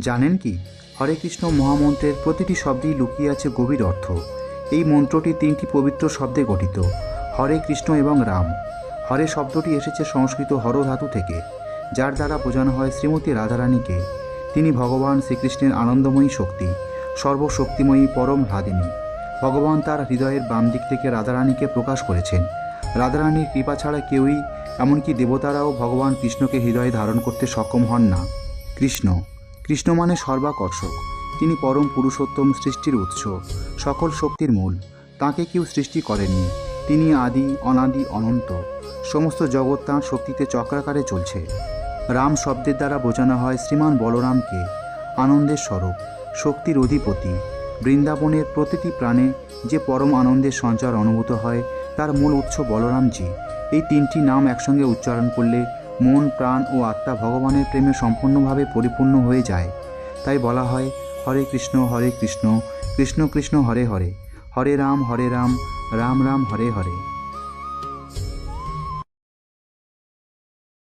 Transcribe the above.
জানেন কি, হরে কৃষ্ণ মহামন্ত্রের প্রতিটি শব্দেই লুকিয়ে আছে গভীর অর্থ। এই মন্ত্রটি তিনটি পবিত্র শব্দে গঠিত, হরে কৃষ্ণ এবং রাম। হরে শব্দটি এসেছে সংস্কৃত হর ধাতু থেকে, যার দ্বারা বোঝানো হয় শ্রীমতী রাধারানীকে। তিনি ভগবান শ্রীকৃষ্ণের আনন্দময়ী শক্তি, সর্বশক্তিময়ী পরম হ্লাদিনী। ভগবান তার হৃদয়ের বাম দিক থেকে রাধারানীকে প্রকাশ করেছেন। রাধারানীর কৃপা ছাড়া কেউই, এমনকি দেবতারাও ভগবান কৃষ্ণকে হৃদয়ে ধারণ করতে সক্ষম হন না। কৃষ্ণ কৃষ্ণ মানে সর্বাকর্ষক। তিনি পরম পুরুষোত্তম, সৃষ্টির উৎস, সকল শক্তির মূল। তাঁকে কেউ সৃষ্টি করেননি। তিনি আদি, অনাদি, অনন্ত। সমস্ত জগৎ তাঁর শক্তিতে চক্রাকারে চলছে। রাম শব্দের দ্বারা বোঝানো হয় শ্রীমান বলরামকে, আনন্দের স্বরূপ, শক্তির অধিপতি। বৃন্দাবনের প্রতিটি প্রাণে যে পরম আনন্দের সঞ্চার অনুভূত হয়, তার মূল উৎস বলরামজি। এই তিনটি নাম একসঙ্গে উচ্চারণ করলে মন, প্রাণ ও আত্মা ভগবানের প্রেমে সম্পূর্ণভাবে পরিপূর্ণ হয়ে যায়। তাই বলা হয়, হরে কৃষ্ণ কৃষ্ণ কৃষ্ণ হরে হরে, হরে রাম রাম রাম হরে হরে।